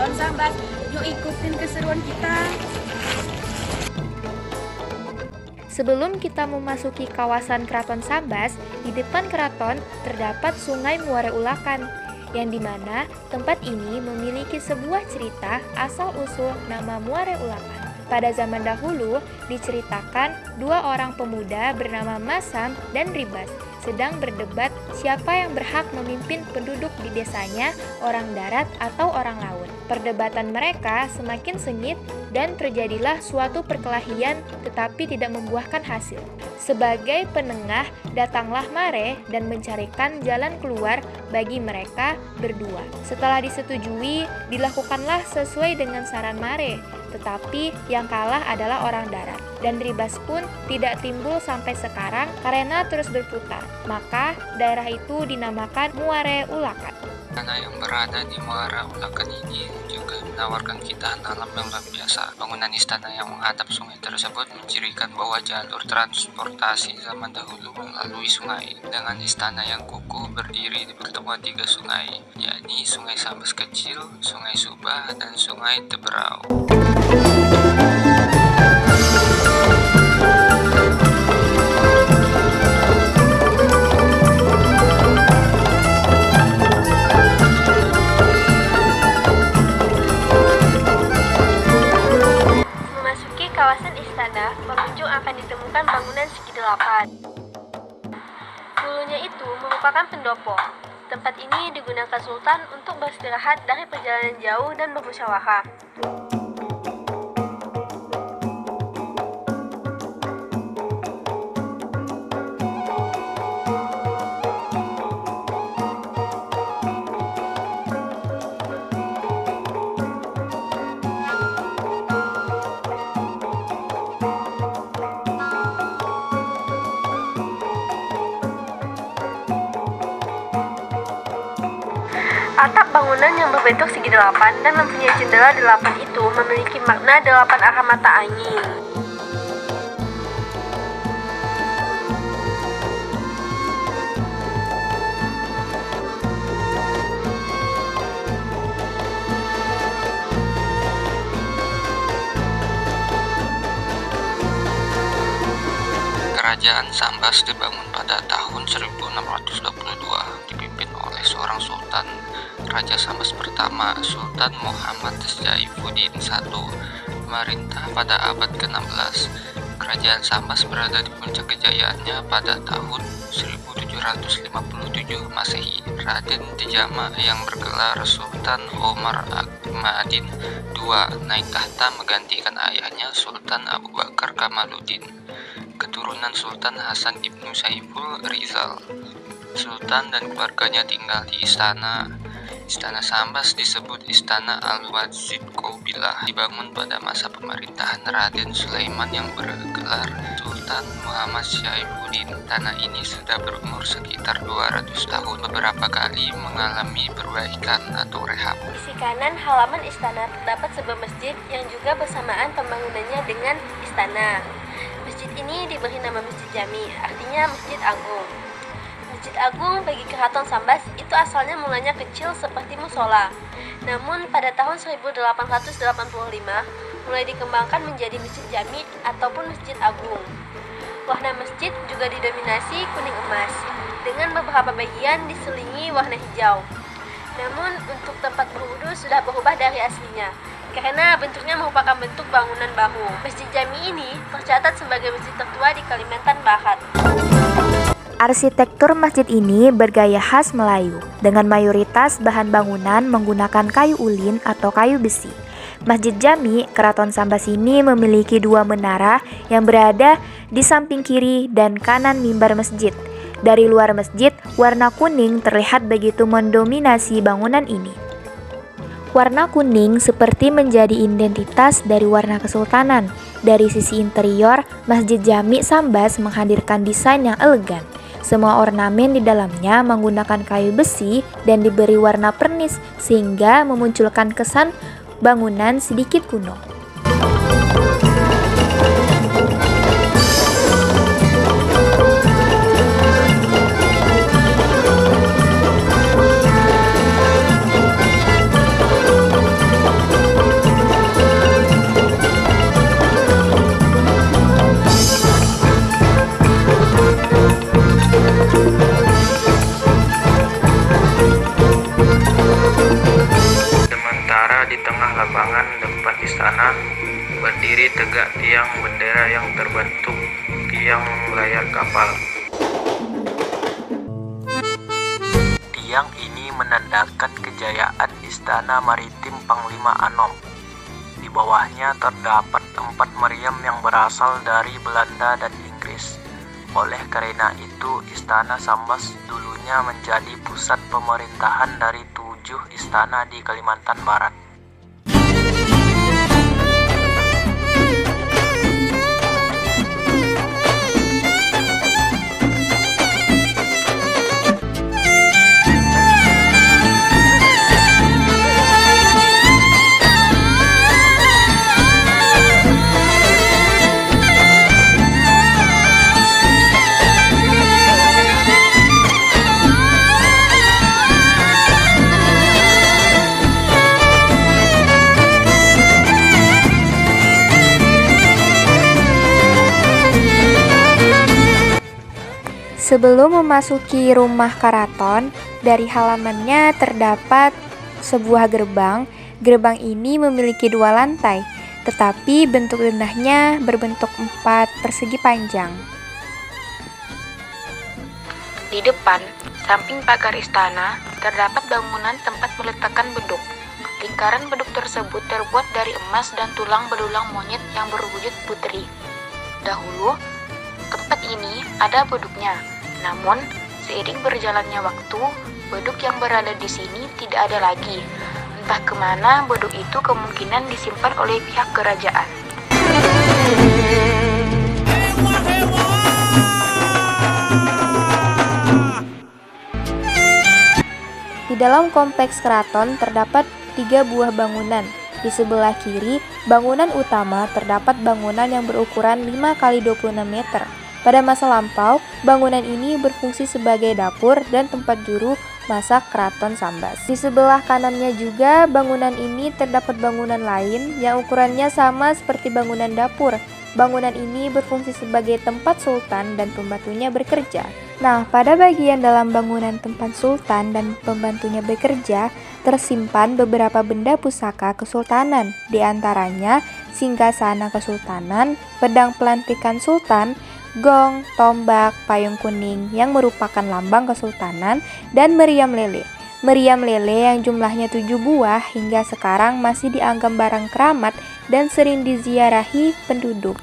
Keraton Sambas. Yuk ikutin keseruan kita. Sebelum kita memasuki kawasan Keraton Sambas, di depan keraton terdapat Sungai Muara Ulakan, yang dimana tempat ini memiliki sebuah cerita asal-usul nama Muara Ulakan. Pada zaman dahulu, diceritakan dua orang pemuda bernama Masam dan Ribas sedang berdebat siapa yang berhak memimpin penduduk di desanya, orang darat atau orang laut. Perdebatan mereka semakin sengit dan terjadilah suatu perkelahian tetapi tidak membuahkan hasil. Sebagai penengah, datanglah Mare dan mencarikan jalan keluar bagi mereka berdua. Setelah disetujui, dilakukanlah sesuai dengan saran Mare, tetapi yang kalah adalah orang darat. Dan Ribas pun tidak timbul sampai sekarang karena terus berputar. Maka daerah itu dinamakan Muara Ulakan. Tanah yang berada di Muara Ulakan ini juga menawarkan keindahan alam yang luar biasa. Bangunan istana yang menghadap sungai tersebut mencirikan bahwa jalur transportasi zaman dahulu melalui sungai. Dengan istana yang kukuh berdiri di pertemuan tiga sungai, yakni Sungai Sambas Kecil, Sungai Subah, dan Sungai Teberau. Kawasan istana, pengunjung akan ditemukan bangunan segi delapan. Dulunya itu merupakan pendopo. Tempat ini digunakan sultan untuk beristirahat dari perjalanan jauh dan bermusyawarah. Atap bangunan yang berbentuk segi delapan dan mempunyai jendela delapan itu memiliki makna delapan arah mata angin. Kerajaan Sambas dibangun pada tahun 1622, dipimpin oleh seorang sultan, Raja Sambas pertama, Sultan Muhammad Saifuddin I, memerintah pada abad ke-16. Kerajaan Sambas berada di puncak kejayaannya pada tahun 1757 Masehi. Raden Djama yang bergelar Sultan Omar Ahmadin II naik tahta menggantikan ayahnya Sultan Abu Bakar Kamaluddin, keturunan Sultan Hasan ibnu Saiful Rizal. Sultan dan keluarganya tinggal di istana. Istana Sambas disebut Istana Al-Wazid Qabilah, dibangun pada masa pemerintahan Raden Sulaiman yang bergelar Sultan Muhammad Saifuddin. Tanah ini sudah berumur sekitar 200 tahun, beberapa kali mengalami perbaikan atau rehab. Di sisi kanan halaman istana terdapat sebuah masjid yang juga bersamaan pembangunannya dengan istana. Masjid ini diberi nama Masjid Jami, artinya Masjid Agung. Masjid Agung bagi Keraton Sambas itu asalnya mulanya kecil seperti musola. Namun pada tahun 1885 mulai dikembangkan menjadi Masjid Jami ataupun Masjid Agung. Warna masjid juga didominasi kuning emas dengan beberapa bagian diselingi warna hijau. Namun untuk tempat berwudu sudah berubah dari aslinya karena bentuknya merupakan bentuk bangunan baru. Masjid Jami ini tercatat sebagai masjid tertua di Kalimantan Barat. Arsitektur masjid ini bergaya khas Melayu, dengan mayoritas bahan bangunan menggunakan kayu ulin atau kayu besi. Masjid Jami Keraton Sambas ini memiliki dua menara yang berada di samping kiri dan kanan mimbar masjid. Dari luar masjid, warna kuning terlihat begitu mendominasi bangunan ini. Warna kuning seperti menjadi identitas dari warna kesultanan. Dari sisi interior, Masjid Jami Sambas menghadirkan desain yang elegan. Semua ornamen di dalamnya menggunakan kayu besi dan diberi warna pernis sehingga memunculkan kesan bangunan sedikit kuno. tengah lapangan depan istana berdiri tegak tiang bendera yang terbentuk tiang layar kapal. Tiang ini menandakan kejayaan Istana Maritim Panglima Anom. Di bawahnya terdapat 4 meriam yang berasal dari Belanda dan Inggris. Oleh karena itu, Istana Sambas dulunya menjadi pusat pemerintahan dari 7 istana di Kalimantan Barat. Sebelum memasuki rumah keraton, dari halamannya terdapat sebuah gerbang. Gerbang ini memiliki 2 lantai, tetapi bentuk denahnya berbentuk 4 persegi panjang. Di depan, samping pagar istana, terdapat bangunan tempat meletakkan beduk. Lingkaran beduk tersebut terbuat dari emas dan tulang belulang monyet yang berwujud putri. Dahulu, tempat ini ada beduknya. Namun, seiring berjalannya waktu, beduk yang berada di sini tidak ada lagi. Entah kemana beduk itu kemungkinan disimpan oleh pihak kerajaan. Di dalam kompleks keraton terdapat 3 buah bangunan. Di sebelah kiri, bangunan utama terdapat bangunan yang berukuran 5 x 26 meter. Pada masa lampau, bangunan ini berfungsi sebagai dapur dan tempat juru masak keraton Sambas. Di sebelah kanannya juga bangunan ini terdapat bangunan lain yang ukurannya sama seperti bangunan dapur. Bangunan ini berfungsi sebagai tempat sultan dan pembantunya bekerja. Nah, pada bagian dalam bangunan tempat sultan dan pembantunya bekerja, tersimpan beberapa benda pusaka kesultanan, di antaranya singgasana kesultanan, pedang pelantikan sultan, gong, tombak, payung kuning yang merupakan lambang kesultanan, dan meriam lele. Meriam lele yang jumlahnya 7 buah hingga sekarang masih dianggap barang keramat dan sering diziarahi penduduk.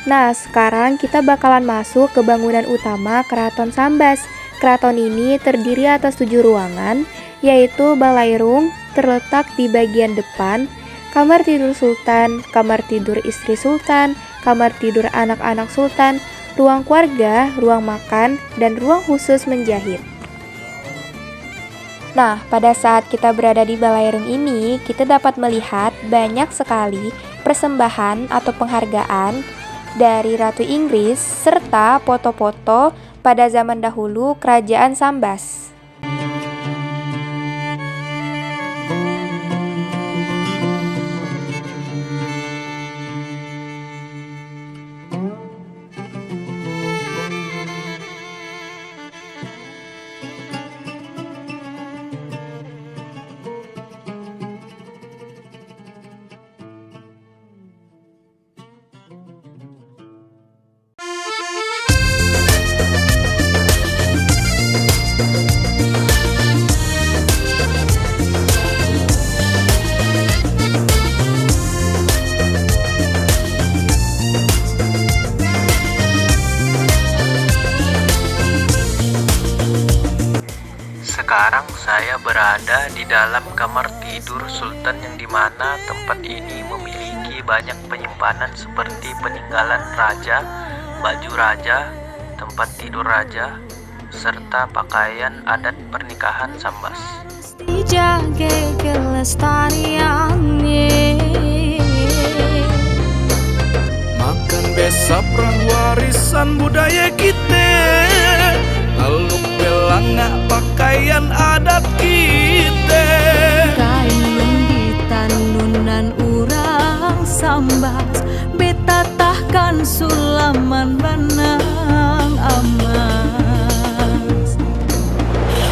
Nah, sekarang kita bakalan masuk ke bangunan utama Keraton Sambas. Keraton ini terdiri atas 7 ruangan, yaitu balairung terletak di bagian depan, kamar tidur sultan, kamar tidur istri sultan, kamar tidur anak-anak sultan, ruang keluarga, ruang makan, dan ruang khusus menjahit. Nah, pada saat kita berada di balairung ini, kita dapat melihat banyak sekali persembahan atau penghargaan dari Ratu Inggris serta foto-foto pada zaman dahulu Kerajaan Sambas. Sekarang saya berada di dalam kamar tidur sultan yang dimana tempat ini memiliki banyak penyimpanan seperti peninggalan raja, baju raja, tempat tidur raja, serta pakaian adat pernikahan Sambas. Dijaga kelestariannya, makan desa perang warisan budaya kita, lalu belanga pakaian adat kita. aman benang amas.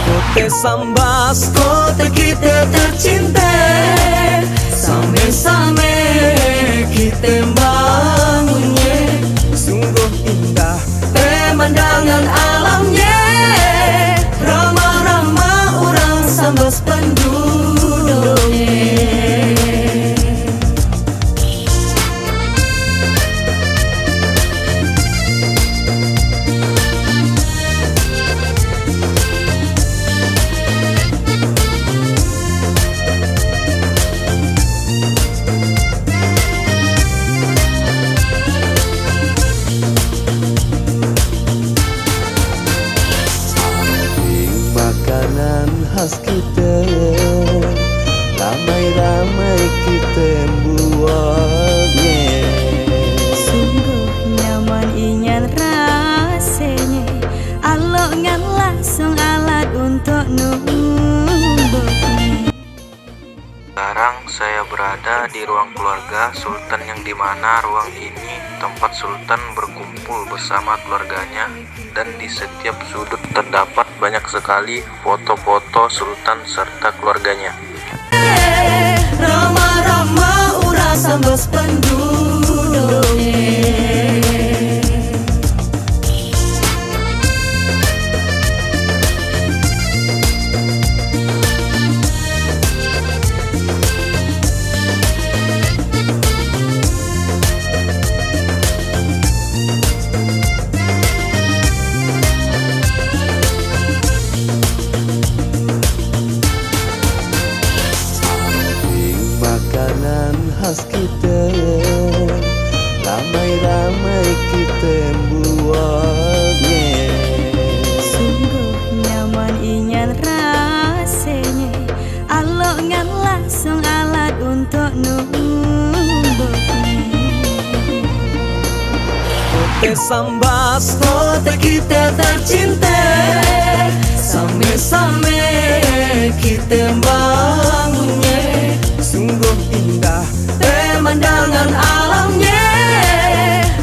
Kote sambas, kote kita tercinta, same-same kita bangunnya. Sungguh indah pemandangan alamnya, ramah-ramah orang sambas penduduknya. Makanan khas kita, ramai-ramai kita buatnya. Sungguh nyaman ingat rasanya, alongan langsung alat untuk numbuknya. Sekarang saya berada di ruang keluarga Sultan, yang dimana ruang ini tempat Sultan berkumpul bersama keluarganya, dan di setiap sudut terdapat banyak sekali foto-foto Sultan serta keluarganya. Ramah-ramah orang sambas penduduknya. Makanan khas kita, ramai-ramai kita buatnya. Sungguh nyaman ingat rasanya, alongan langsung alat untuk numbuknya. Kote sambas, kote kita tercinta, same-same kita bangunnya. Sungguh indah pemandangan alamnya,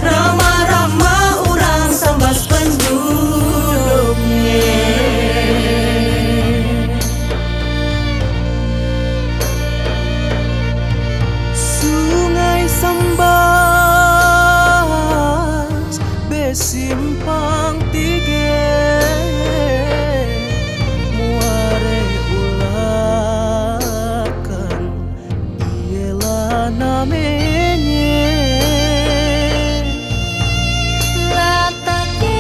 ramah-ramah orang sambas penduduknya. Sungai Sambas besimpang tiga, muare ulakan ialah namanya.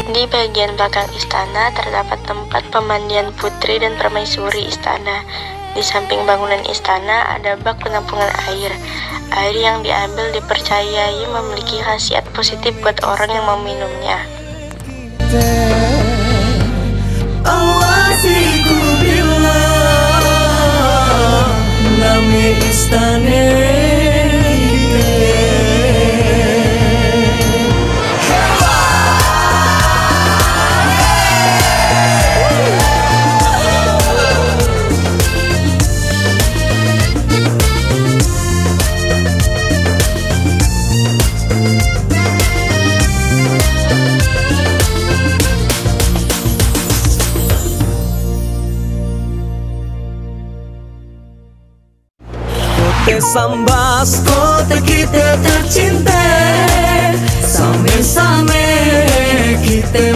Di bagian belakang istana terdapat tempat pemandian putri dan permaisuri istana. Di samping bangunan istana ada bak penampungan air. Air yang diambil dipercayai memiliki khasiat positif buat orang yang meminumnya. Awasi ku bilang nami istana Kote sambas, kote kita tercinta, same-same kita